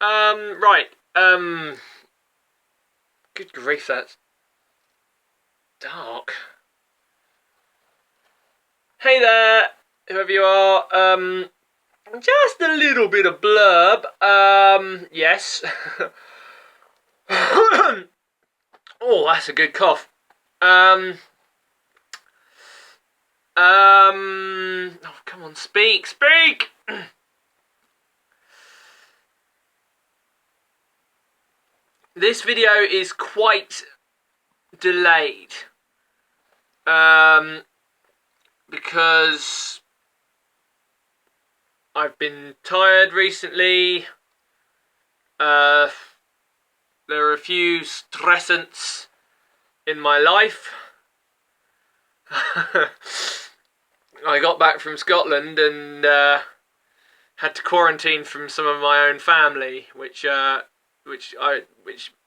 Right. Good grief, that's dark. Hey there, whoever you are. Just a little bit of blurb. Yes. Oh, that's a good cough. Oh, come on, speak! This video is quite delayed. Because I've been tired recently. There are a few stressants in my life. I got back from Scotland and had to quarantine from some of my own family, which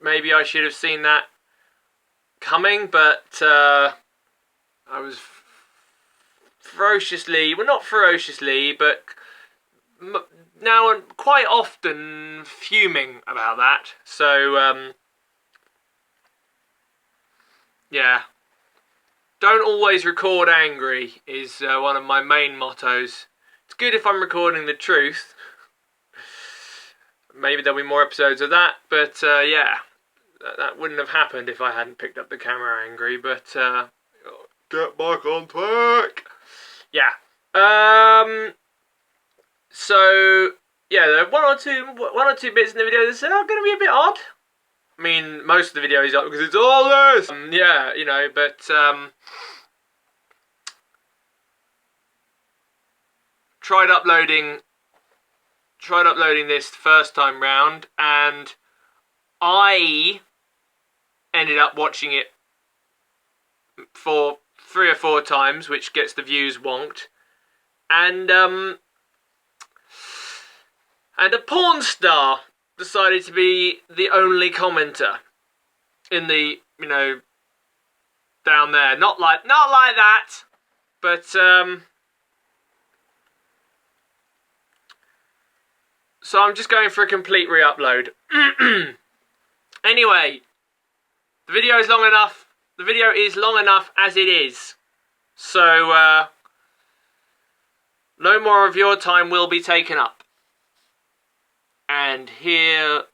maybe I should have seen that coming, but I was not ferociously, but now and quite often fuming about that. So yeah, don't always record angry is one of my main mottos. It's good if I'm recording the truth. Maybe there'll be more episodes of that, but yeah, that wouldn't have happened if I hadn't picked up the camera angry. But get back on track. Yeah. So yeah, there are one or two bits in the video that are going to be a bit odd. I mean, most of the video is odd because it's all this. Yeah, you know, but tried uploading this first time round, and I ended up watching it for 3 or 4 times, which gets the views wonked, and a porn star decided to be the only commenter in the, you know, down there. Not like that, but so I'm just going for a complete re-upload. Anyway, the video is long enough. The video is long enough as it is. So no more of your time will be taken up. And here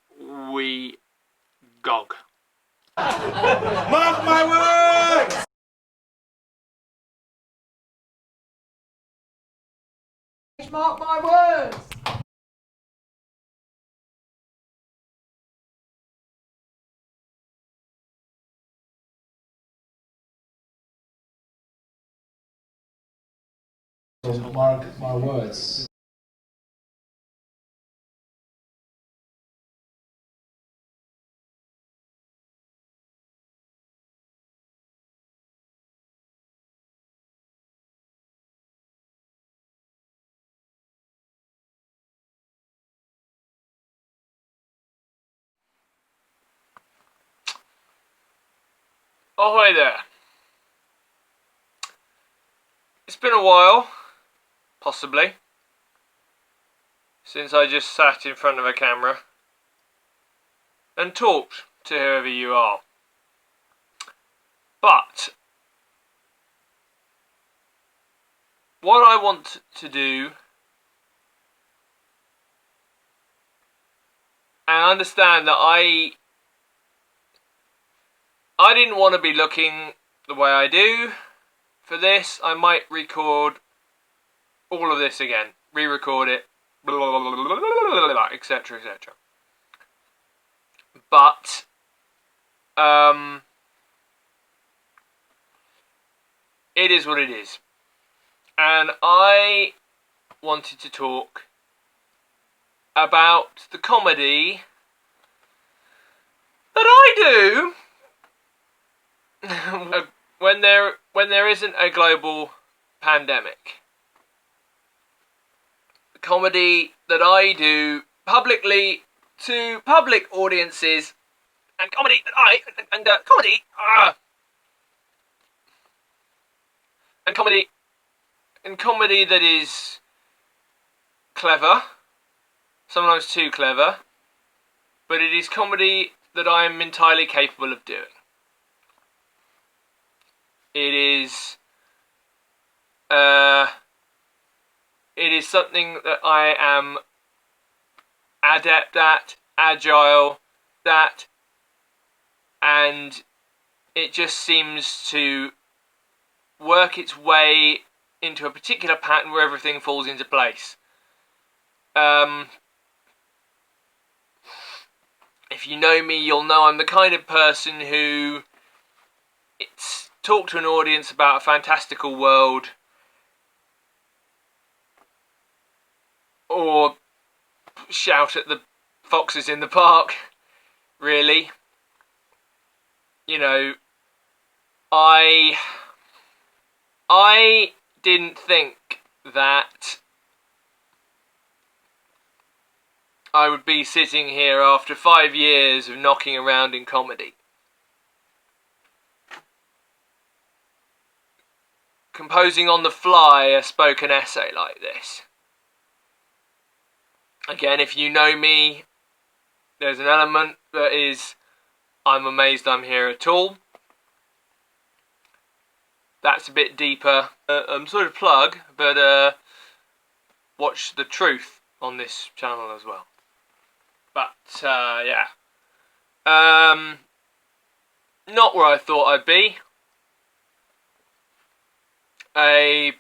we go. Mark my words! Mark my words! Mark my words. Ahoy there. It's been a while, possibly, since I just sat in front of a camera and talked to whoever you are. But what I want to do, and understand that I didn't want to be looking the way I do. For this, I might record all of this again, re-record it, etc, etc. But it is what it is, and I wanted to talk about the comedy that I do when there isn't a global pandemic. The comedy that I do publicly to public audiences, and comedy that comedy that is clever, sometimes too clever, but it is comedy that I am entirely capable of doing. It is something that I am adept at, agile at, and it just seems to work its way into a particular pattern where everything falls into place. If you know me, you'll know I'm the kind of person who talk to an audience about a fantastical world, or shout at the foxes in the park, really. You know, I didn't think that I would be sitting here after 5 years of knocking around in comedy, composing on the fly a spoken essay like this. Again, if you know me, there's an element that is, I'm amazed I'm here at all. That's a bit deeper. Sort of plug, but watch The Truth on this channel as well. But, yeah. Not where I thought I'd be. A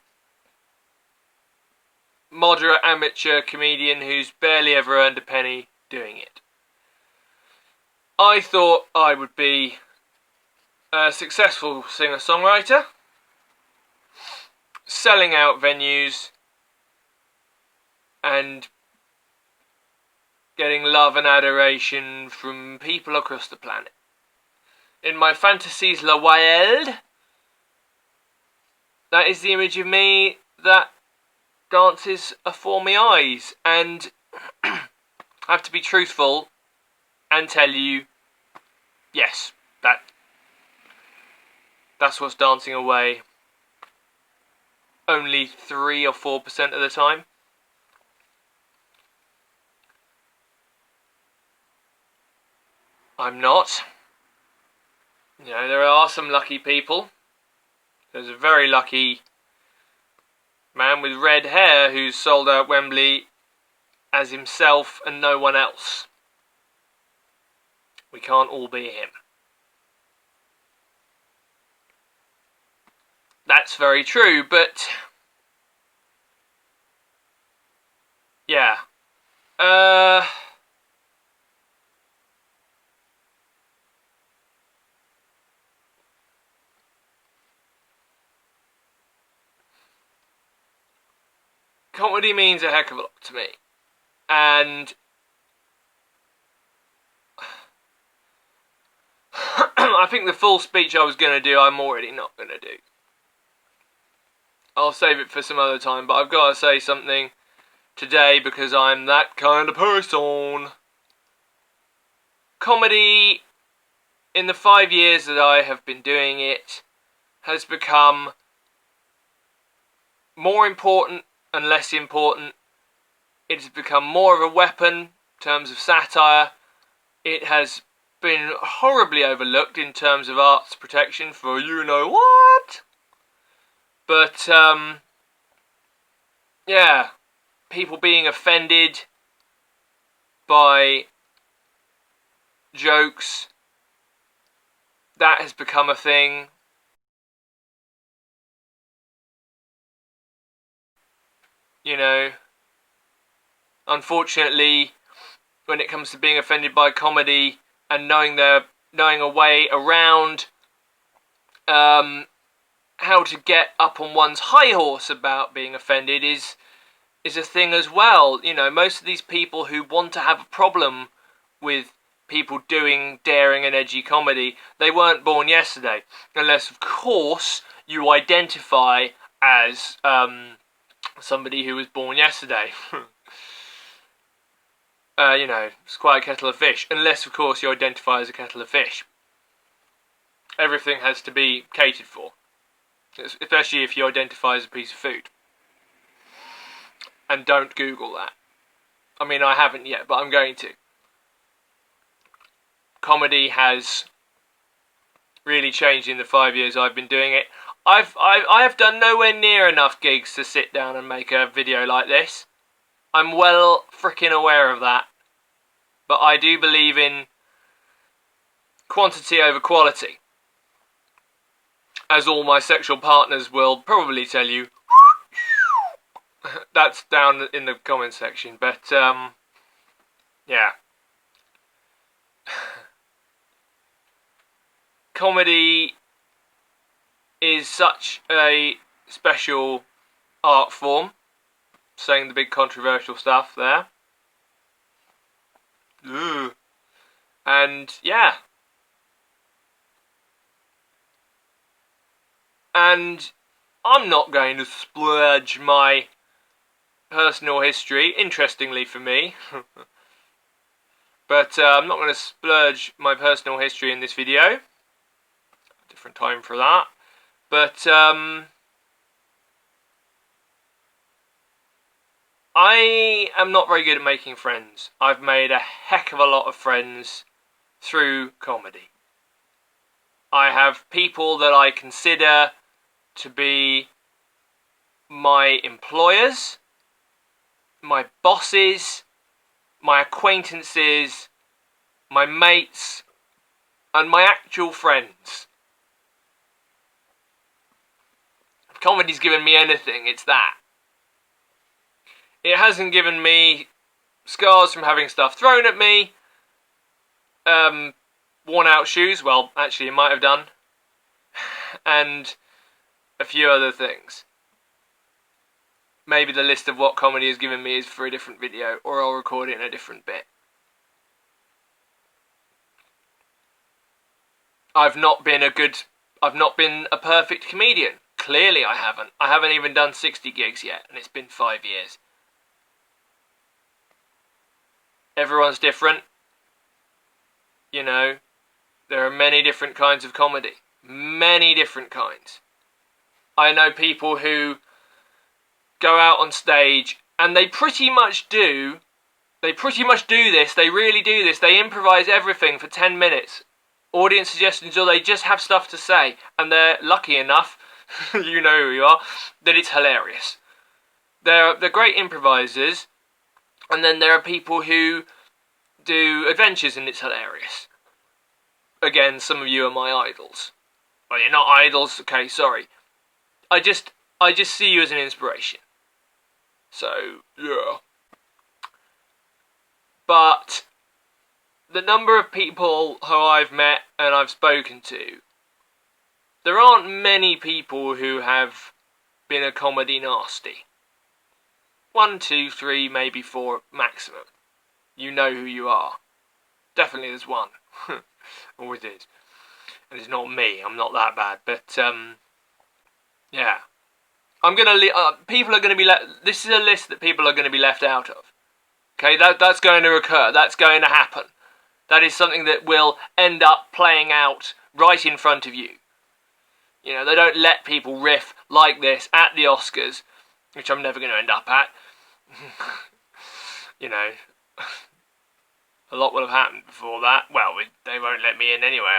moderate amateur comedian who's barely ever earned a penny doing it. I thought I would be a successful singer-songwriter, selling out venues and getting love and adoration from people across the planet. In my fantasies la wild, that is the image of me that dances afore my eyes, and I have to be truthful and tell you, yes, that's what's dancing away only 3 or 4% of the time. I'm not. You know, there are some lucky people. There's a very lucky man with red hair who's sold out Wembley as himself and no one else. We can't all be him. That's very true, but yeah. Comedy means a heck of a lot to me, and I think the full speech I was going to do, I'm already not going to do. I'll save it for some other time, but I've got to say something today because I'm that kind of person. Comedy, in the 5 years that I have been doing it, has become more important and less important. It has become more of a weapon in terms of satire. It has been horribly overlooked in terms of arts protection for you know what. But, yeah, people being offended by jokes, that has become a thing. You know, unfortunately, when it comes to being offended by comedy and knowing a way around how to get up on one's high horse about being offended is a thing as well. You know, most of these people who want to have a problem with people doing daring and edgy comedy, they weren't born yesterday, unless of course you identify as somebody who was born yesterday. You know, it's quite a kettle of fish, unless of course you identify as a kettle of fish. Everything has to be catered for, especially if you identify as a piece of food. And don't Google that. I mean, I haven't yet, but I'm going to. comedy has really changed in the 5 years I've been doing it. I have done nowhere near enough gigs to sit down and make a video like this. I'm well freaking aware of that. But I do believe in quantity over quality. As all my sexual partners will probably tell you. That's down in the comment section. But, yeah. Comedy is such a special art form. Saying the big controversial stuff there. Ugh. And, yeah. And I'm not going to splurge my personal history, interestingly for me. But I'm not going to splurge my personal history in this video. Different time for that. But I am not very good at making friends. I've made a heck of a lot of friends through comedy. I have people that I consider to be my employers, my bosses, my acquaintances, my mates, and my actual friends. If comedy's given me anything, it's that. It hasn't given me scars from having stuff thrown at me, worn out shoes, well, actually it might have done, and a few other things. Maybe the list of what comedy has given me is for a different video, or I'll record it in a different bit. I've not been a perfect comedian. Clearly I haven't. I haven't even done 60 gigs yet, and it's been 5 years. Everyone's different. You know, there are many different kinds of comedy. Many different kinds. I know people who go out on stage and they pretty much do this, they really do this, they improvise everything for 10 minutes. Audience suggestions, or they just have stuff to say, and they're lucky enough, you know who you are, that it's hilarious. They're great improvisers, and then there are people who do adventures and it's hilarious. Again, some of you are my idols. Well, you're not idols, okay, sorry. I just see you as an inspiration. So, yeah. But the number of people who I've met and I've spoken to, there aren't many people who have been a comedy nasty. 1, 2, 3, maybe 4 maximum. You know who you are. Definitely there's one. Always is. And it's not me, I'm not that bad. But, yeah. People are going to be this is a list that people are going to be left out of. Okay, that's going to occur. That's going to happen. That is something that will end up playing out right in front of you. You know, they don't let people riff like this at the Oscars, which I'm never going to end up at. You know, a lot will have happened before that. Well, they won't let me in anyway.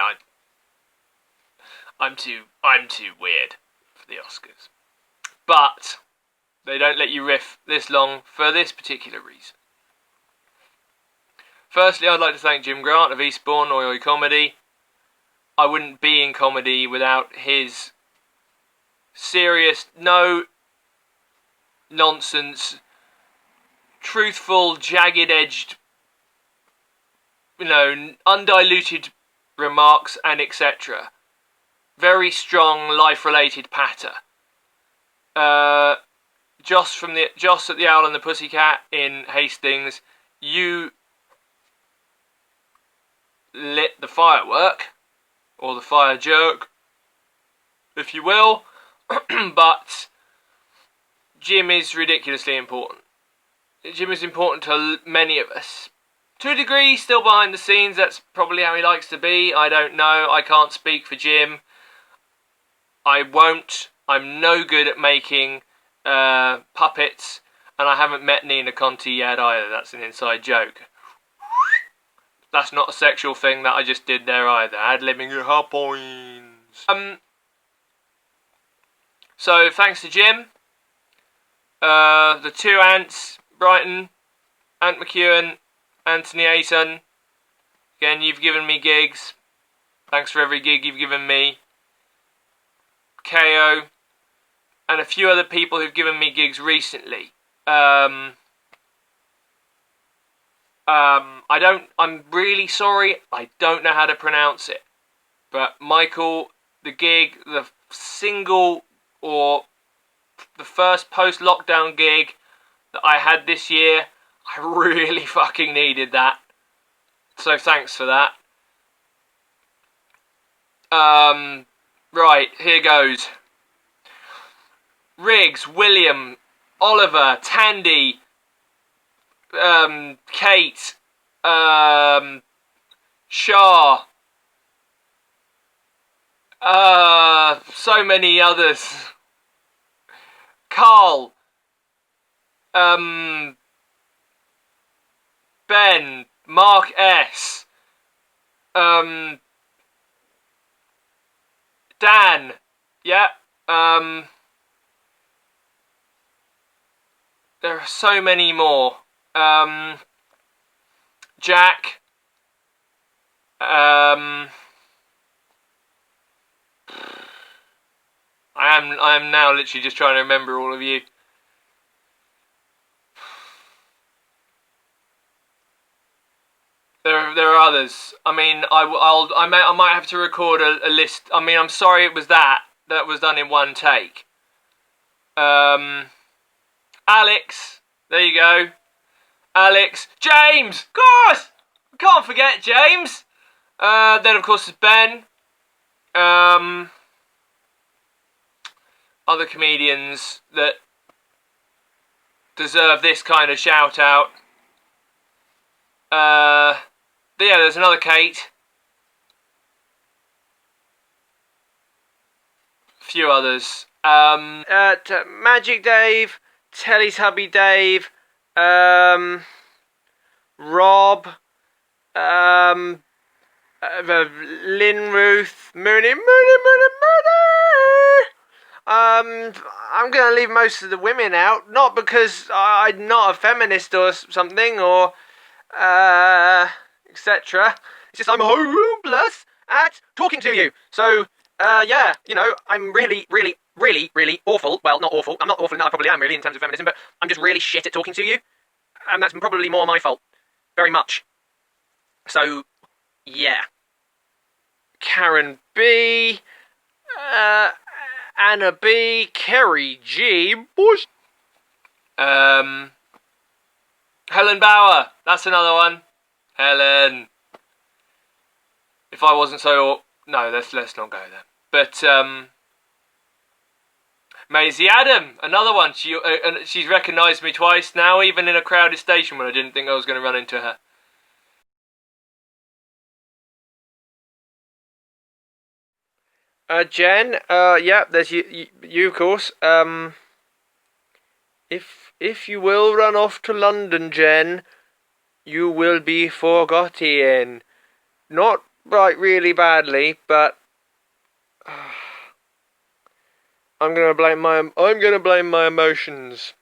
I'm too weird for the Oscars. But they don't let you riff this long for this particular reason. Firstly, I'd like to thank Jim Grant of Eastbourne Oi Oi Comedy. I wouldn't be in comedy without his serious, no nonsense, truthful, jagged-edged, you know, undiluted remarks and etc. Very strong life-related patter. Joss at the Owl and the Pussycat in Hastings, you lit the firework, or the fire jerk, if you will, but Jim is ridiculously important. Jim is important to many of us. To a degree, still behind the scenes, that's probably how he likes to be. I don't know, I can't speak for Jim. I won't. I'm no good at making puppets, and I haven't met Nina Conti yet either. That's an inside joke. That's not a sexual thing that I just did there either. Ad-libbing your hot points. So thanks to Jim, the two Ants, Brighton, Ant McEwen, Anthony Ayton. Again, you've given me gigs. Thanks for every gig you've given me. KO, and a few other people who've given me gigs recently. I'm really sorry, I don't know how to pronounce it. But Michael, the gig, the single or the first post-lockdown gig that I had this year, I really fucking needed that. So thanks for that. Right, here goes. Riggs, William, Oliver, Tandy, Kate, Shah, so many others. Carl, Ben, Mark S, Dan, yeah, there are so many more. Jack, I am now literally just trying to remember all of you. There are others. I mean, I might have to record a list. I mean, I'm sorry it was that was done in one take. Alex, there you go. Alex, James, of course, can't forget James. Then of course there's Ben. Other comedians that deserve this kind of shout out. Yeah, there's another Kate. A few others. Magic Dave, Teletubby Dave, Rob, Lynn Ruth, Mooney. I'm going to leave most of the women out, not because I'm not a feminist or something, or etc. It's just I'm hopeless at talking to you. So, yeah, you know, I'm really awful. Well, not awful. I'm not awful enough. I probably am really in terms of feminism, but I'm just really shit at talking to you. And that's probably more my fault. Very much. So, yeah. Karen B. Anna B. Kerry G. Bush. Helen Bauer. That's another one. Helen. If I wasn't so... No, let's not go there. But, Maisie Adam. Another one. She's recognised me twice now, even in a crowded station when I didn't think I was going to run into her. Jen, yeah, there's you of course. If you will run off to London, Jen, you will be forgotten. Not right really badly, but I'm gonna blame my emotions.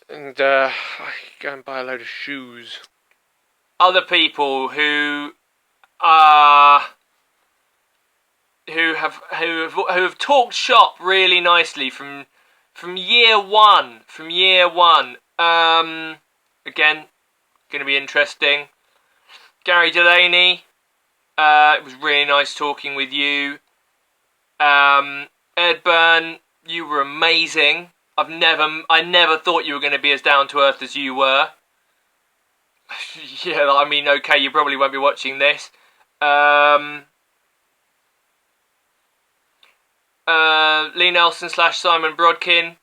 And I go and buy a load of shoes. Other people who have talked shop really nicely from year one. Again, going to be interesting. Gary Delaney, it was really nice talking with you. Ed Byrne, you were amazing. I never thought you were going to be as down to earth as you were. Yeah, I mean, okay, you probably won't be watching this. Lee Nelson / Simon Brodkin.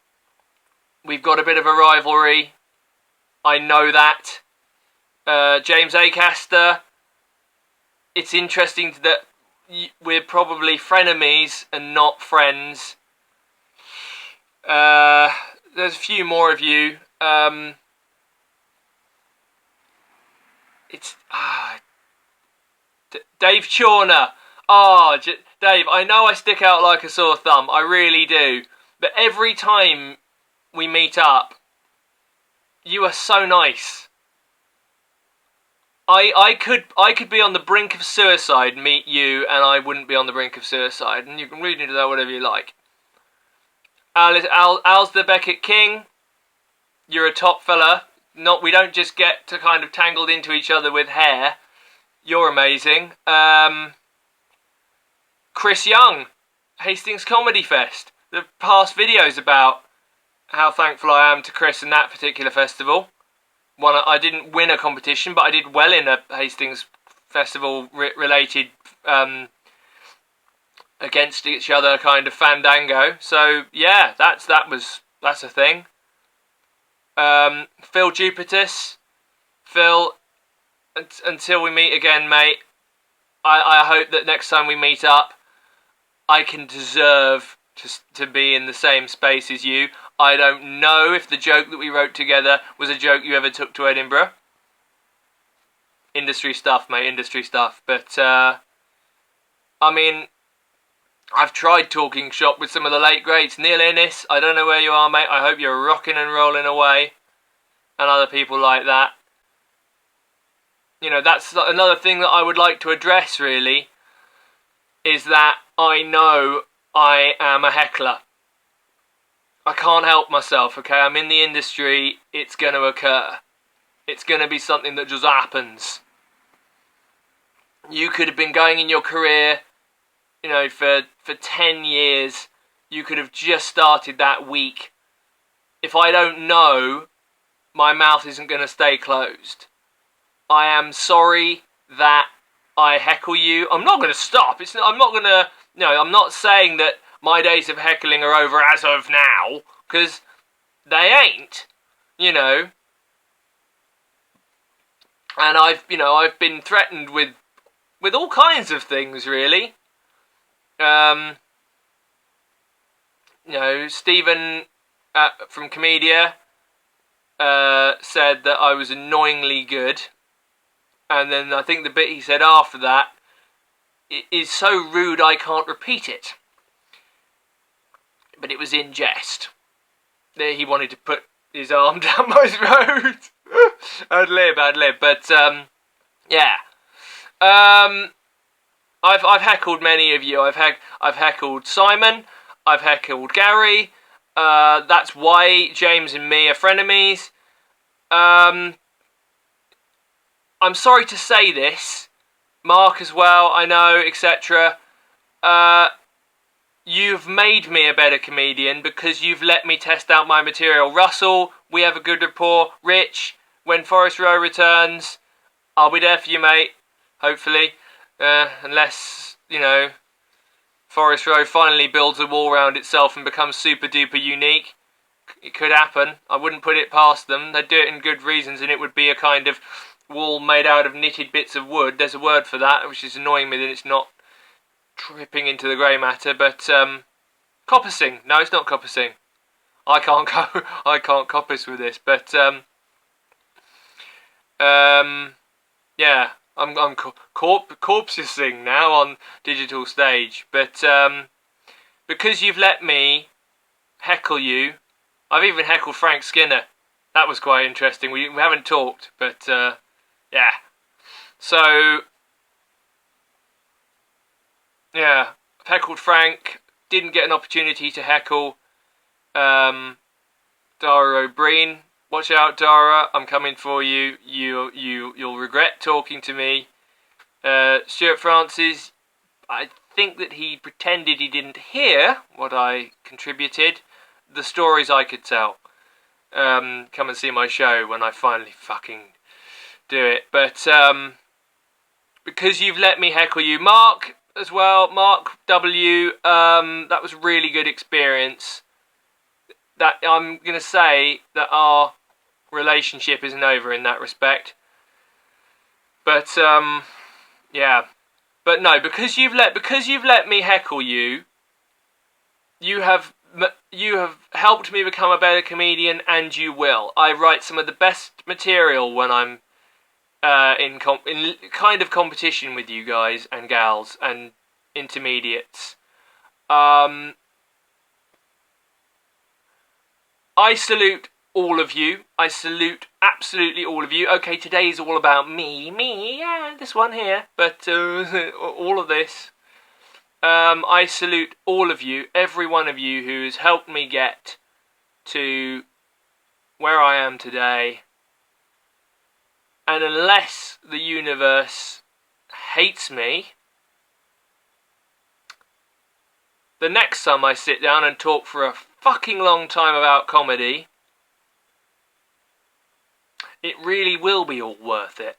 We've got a bit of a rivalry. I know that. James Acaster. It's interesting that we're probably frenemies and not friends. There's a few more of you. it's Dave Chawner. Oh, Dave, I know I stick out like a sore thumb. I really do. But every time we meet up, you are so nice. I could be on the brink of suicide, meet you, and I wouldn't be on the brink of suicide. And you can read into that whatever you like. Al's the Beckett King. You're a top fella. We don't just get to kind of tangled into each other with hair. You're amazing. Chris Young, Hastings Comedy Fest. The past videos about how thankful I am to Chris in that particular festival. I didn't win a competition, but I did well in a Hastings festival related against each other kind of fandango. So yeah, that's a thing. Phil Jupitus, Phil, until we meet again, mate. I hope that next time we meet up, I can deserve to be in the same space as you. I don't know if the joke that we wrote together was a joke you ever took to Edinburgh. Industry stuff, mate, industry stuff. But, I mean, I've tried talking shop with some of the late greats. Neil Innes, I don't know where you are, mate. I hope you're rocking and rolling away. And other people like that. You know, that's another thing that I would like to address, really, is that I know I am a heckler. I can't help myself, okay? I'm in the industry, it's going to occur. It's going to be something that just happens. You could have been going in your career, you know, for 10 years. You could have just started that week. If I don't know, my mouth isn't going to stay closed. I am sorry that I heckle you. I'm not going to stop. I'm not saying that my days of heckling are over as of now, because they ain't, you know. And I've been threatened with all kinds of things, really. Stephen from Comedia said that I was annoyingly good. And then I think the bit he said after that is so rude I can't repeat it. But it was in jest. There he wanted to put his arm down my throat. Ad lib. But yeah. I've heckled many of you. I've heckled Simon. I've heckled Gary. That's why James and me are frenemies. I'm sorry to say this, Mark as well, I know, etc. You've made me a better comedian because you've let me test out my material. Russell, we have a good rapport. Rich, when Forest Row returns, I'll be there for you, mate, hopefully. Unless, you know, Forest Row finally builds a wall around itself and becomes super duper unique. It could happen. I wouldn't put it past them. They'd do it in good reasons and it would be a kind of wall made out of knitted bits of wood. There's a word for that, which is annoying me that it's not tripping into the grey matter, but coppicing. No, it's not coppicing. I can't coppice with this, but yeah, I'm corpsing now on digital stage, but because you've let me heckle you, I've even heckled Frank Skinner. That was quite interesting. We haven't talked, but yeah. So yeah, I've heckled Frank. Didn't get an opportunity to heckle Dara O'Brien. Watch out, Dara. I'm coming for you. You'll regret talking to me. Stuart Francis, I think that he pretended he didn't hear what I contributed. The stories I could tell. Come and see my show when I finally fucking do it. But because you've let me heckle you, Mark as well, Mark W. That was a really good experience. That I'm gonna say that our relationship isn't over in that respect. But yeah, but no, because you've let me heckle you. You have helped me become a better comedian, and you will. I write some of the best material when I'm in kind of competition with you guys and gals and intermediates. I salute all of you. I salute absolutely all of you. Okay, today is all about me, yeah, this one here, but all of this. I salute all of you, every one of you who has helped me get to where I am today. And unless the universe hates me, the next time I sit down and talk for a fucking long time about comedy, it really will be all worth it.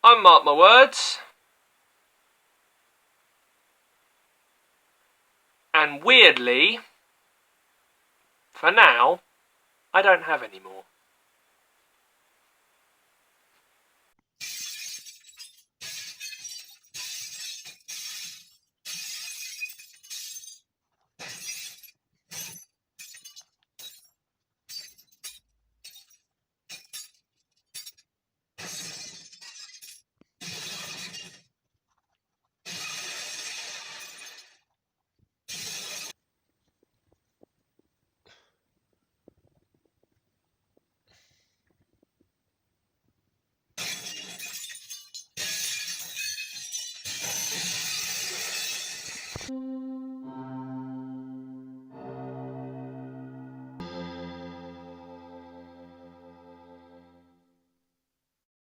I mark my words. And weirdly, for now, I don't have any more.